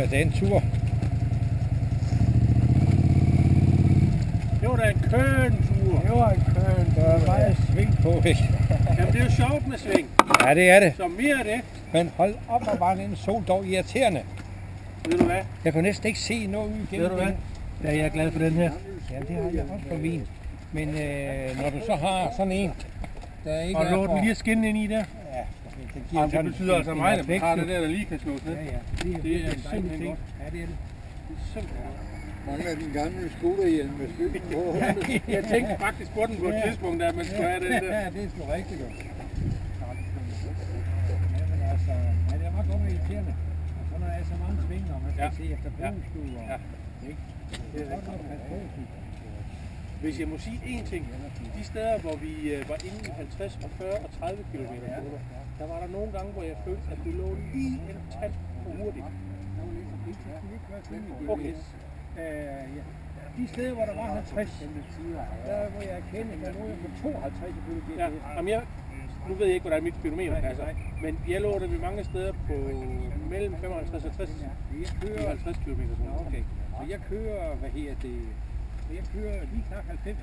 var den tur. Det var da en køntur. Det var en køn, der var meget sving på, ikke? Jamen, det er jo sjovt med sving. Ja, det er det. Så mere af det. Men hold op, hvor var den sol dog irriterende. Ved du hvad? Jeg kunne næsten ikke se noget ud igennem. Ved du hvad? Ja, jeg er glad for den her. Ja, det har jeg også for min. Men når du så har sådan en, der ikke Og er lå den for... lige at skinne ind i der? Ja, det Jamen, det sådan betyder altså en meget, at man refleks, har jo. det der lige kan slås ned. Ja, ja. Det er Det er en dejlig simpelthen ting. godt. Ja, det er det. Det er simpelthen godt. Mangler den gamle scooterhjelm med skylden på. Jeg tænkte faktisk på den på et tidspunkt, at man skulle have den der. Ja, det er sgu rigtigt, jo. Ja, men altså, ja, det er meget godt irriterende. Og så når der er så mange sving, og man skal se efter brugstue og... Ja. Ikke? Det er godt nok passe på, synes jeg. Hvis jeg må sige én ting, de steder, hvor vi var inde i 50 og 40 og 30 km, der var der nogle gange, hvor jeg følte, at det lå lige en tand for hurtigt. Okay. Ja. De steder, hvor der var 50, der må jeg erkende, at der lå jeg på 52 km. Ja, jamen nu ved jeg ikke, hvordan mit speedometer passer, men jeg lå der ved mange steder på mellem 55 og 60, Jeg kører 50 km. Okay, så jeg kører, jeg kører lige knap 90.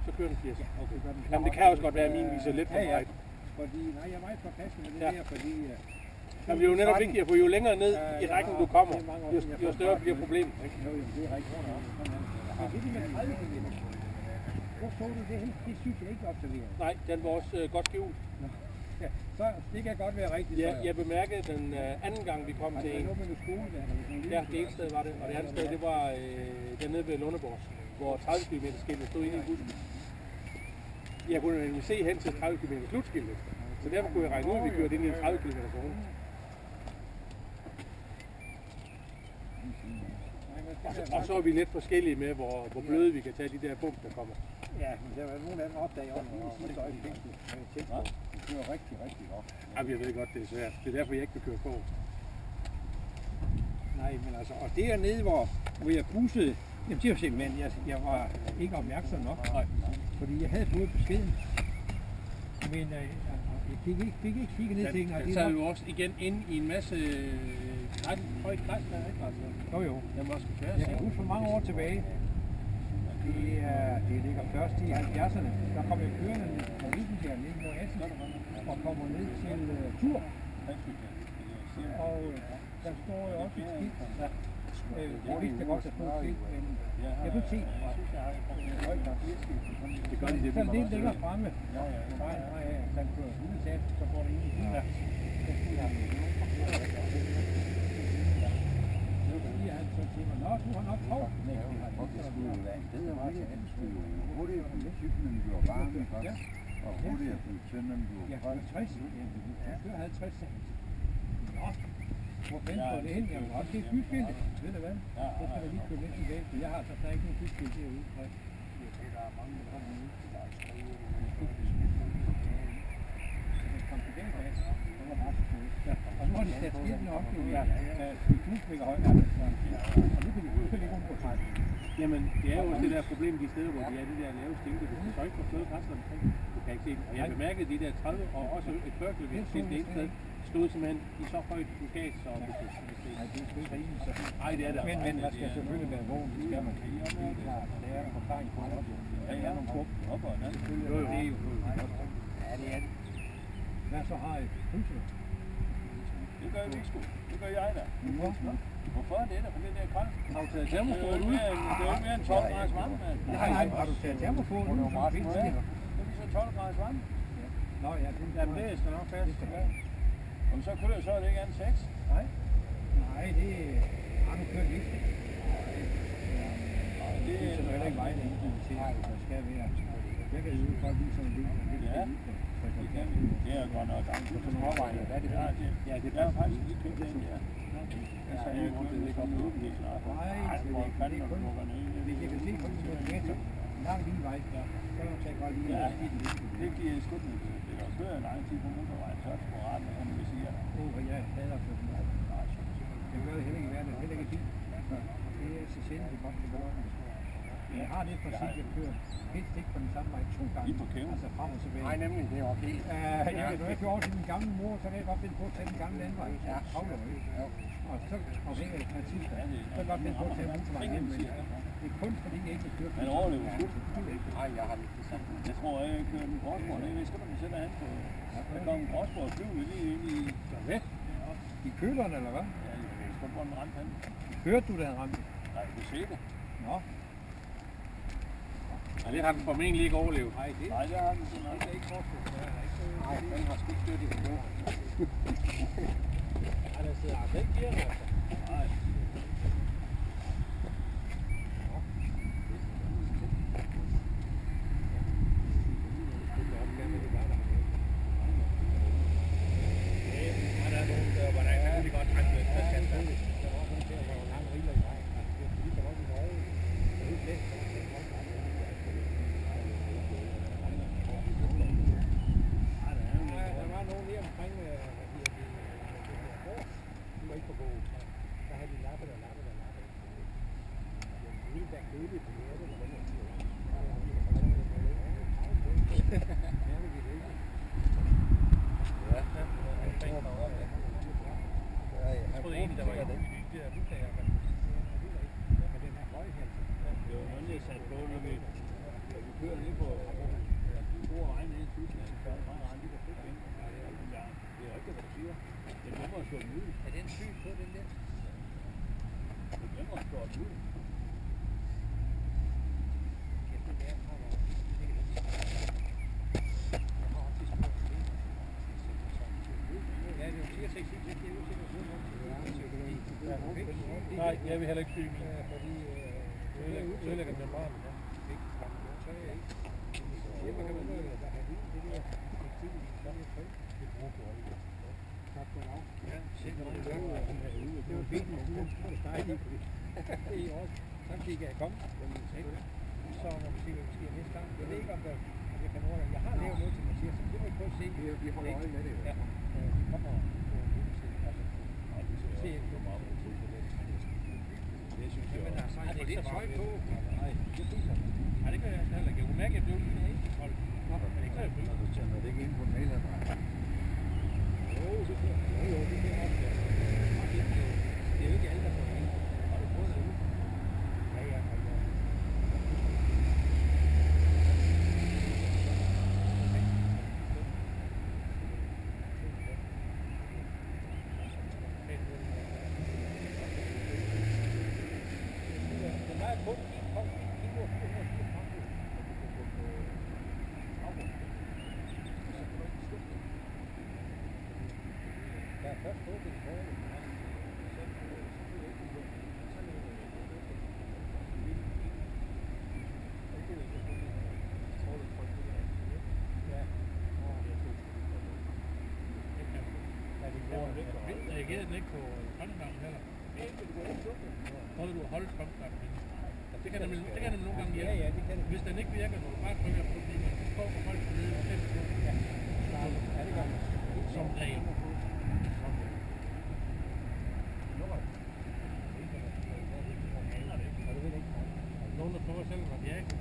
Så kører den 80. Okay. Jamen det kan også godt være, at min viser lidt for meget. Fordi, nej, jeg er meget påpasselig med det Ja. der, fordi... Jamen det er jo netop vigtigt, for jo længere ned i rækken du kommer, jo større bliver problemet. Jo, det er rigtigt. Og det med 30 km. Hvor så du det hen? Det synes jeg ikke observeret. Nej, den var også godt skjult. Ja, så det kan godt være rigtigt. Ja, jeg bemærkede den anden gang, vi kom til en. Ja, det ene sted var det, og det andet sted, det var dernede ved Lundeborg, hvor 30 km skiltet stod inde i bussen. Jeg kunne nemlig se hen til 30 km slutskiltet, så derfor kunne jeg regne ud, at vi kørte ind i en 30 km zone. Og så er vi lidt forskellige med, hvor bløde vi kan tage de der bump, der kommer. Ja, men der var nogle af dem opdaget også lige i sidste øjeblik. Det var rigtig, rigtig godt. Jamen, jeg ved godt, det er svært. Det er derfor, jeg ikke vil køre på. Nej, men altså, og dernede, hvor jeg bussede, jamen det var simpelthen, jeg var ikke opmærksom nok. Nej. Fordi jeg havde fået beskeden. Men jeg fik ikke kigget ned til en. Den sad jo også igen ind i en masse højt græs, der ikke? Altså. Jo. Den var sgu svær. Jeg kan huske for mange år tilbage. Det ligger først i 70'erne. Der kom jeg kørende fra Wittenberg ned mod Essen og kommer ned til Tur. Og der står jo også et skilt. Jeg vidste godt, at der stod et skilt, men jeg kunne se, Det gør de det. så lidt længere fremme. Man kører udsat, så går det ind i bilen. Nå, du har nok tov. Det skulle jo være en bedre vej til anden skulle jo hurtigere på cyklen bliver varm, ikke også? Og hurtigere på tænderne bliver Ja, 50. Jeg kører 50. Nå, hvor fanden går det hen? Jeg vil godt se flyskilte. Ved du hvad? Så skal jeg lige købe lidt tilbage, for jeg har altså ikke nogen flyskilte derude. Der er mange, der kommer ud. Kom tilbage på det. Så var det også cool. Og nu har de sat skiltene op nu. De knusmækker højt. Og nu kan de ikke rundt på træet. Jamen, det er jo også det der problem de steder, hvor de er de der lave skilte. Hvis du så ikke får slået græsset omkring, du kan ikke se det. Og jeg bemærkede de der 30 og også et 40 km skilt det ene sted, stod simpelthen i så højt lokat, så hvis det Nej, det er sgu ikke rimeligt, så. Nej, det er det. Men man skal selvfølgelig være vågen, det skal man. Det er klart, det er en forklaring på det. Der er nogle skub op og ned. Jo. Det er jo ja, det er det. Hvad så har I? Huset? Det gør vi ikke sgu. Det gør jeg da. Hvorfor er det der? For det der koldt? Har du taget termofor ud? Det er jo mere end 12 graders varme, mand. Nej, har du taget termofor ud? Det er lige så 12 graders varme. Nå ja, Jamen det er sgu nok fast. Om så kører så er det ikke andet 6? Nej, det har du kørt ikke. Det er så heller ikke vejene til, der skal være. Jeg kan jo godt lide sådan en lille. Ja, det er godt nok langt. Så sådan overvejende, hvad er det for? Ja, det er faktisk lige købt den der. Så jeg kunne ikke op ud lige snart. Nej, det er kun. Hvis jeg kan se på den meter, lang lige vej, så kan jeg godt lige det giver sgu den. Det er kører en lang tid på motorvejen, så er det på retten, som vi siger. Jeg hader for den. Jeg gør det heller ikke i verden, heller ikke i bil. Det er så sjældent, det godt kan gøre. Jeg har det princip, jeg kører helst ikke på den samme vej 2 gange. Lige på kæven? Altså frem og tilbage. Nej, nemlig, det er okay. Jeg kan jo ikke over til min gamle mor, så kan jeg godt finde på at tage den gamle anden vej. Ja, Og så afhængig af tidsler, så godt det på til motorvejen hjem, men det er kun fordi jeg ikke har styrt. Han overlever sgu. Nej, jeg har ikke sagt det. Jeg tror, jeg kører en gråsbord. Det er man sætter han på. Der kom en gråsbord flyvende lige ind i... Hvad? I køleren, eller hvad? Ja, jeg ved ikke, hvor den ramte han. Hørte du, da han ramte? Nej, du ser det. Nå. Og det har den formentlig ikke overlevet. Nej, det har den sådan noget. Det er ikke forskel. Nej, den har sgu ikke støttet det. Ja, der sidder altså ikke gear, altså. Nej. Nej, jeg vil heller ikke syge min. Ødelægger den bare. Samtidig kan jeg komme, så må vi se, hvad vi sker næste gang. Jeg ved ikke, om jeg kan nå det. Jeg har lavet noget til Mathias, så det må vi prøve at se. Vi holder øje med det. Ja, vi kommer på se, Det synes jeg men altså, er det lidt tøj på? Nej, det synes jeg. Nej, det kan jeg heller ikke. Jeg kunne mærke, at jeg blev lidt koldt. Men ikke så jeg føler. Du sender det ikke ind på en mailadresse. Jo, det kan jeg. Jo, det kan jeg også. Det er jo ikke alle, der får det. Har du prøvet det ud? Ja, ja. Jeg gætter den ikke på Grønnemarken heller. Prøvede du at holde strømknappen? Det kan nemlig nogle gange hjælpe. Ja, det kan det. Hvis den ikke virker, når du bare trykker på den, så får du holdt den nede i 5 sekunder. Ja, det gør man. Som regel. Nogen, der prøver selv, når de er ikke.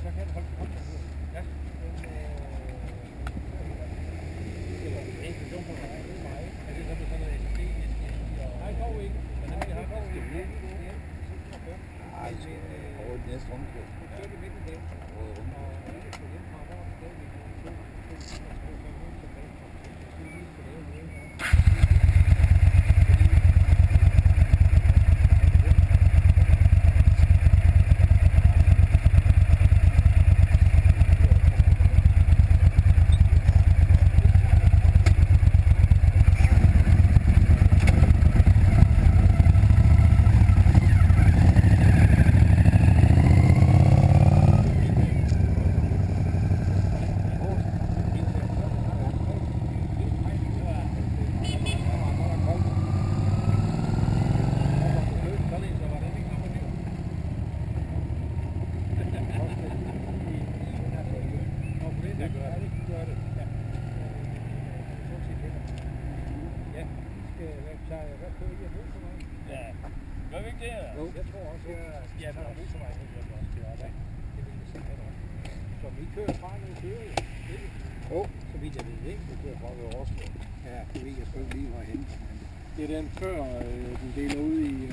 Så kan det holde på. Ja. Er det så sådan noget SD? Nej, dog ikke. Men vi har dog ikke. Nej, over det næste rundkøb. Ja, gør vi ikke det? Jo, jeg tror også, Ja, men motorvejen, det vil jeg også køre op af. det vil jeg simpelthen også. Så vi kører fra nu, kører jo. Så vidt jeg ved, ikke? Det er bare ved Oslo. Ja, Det ved jeg sgu ikke lige, hvor jeg henter. det er den før, den deler ud i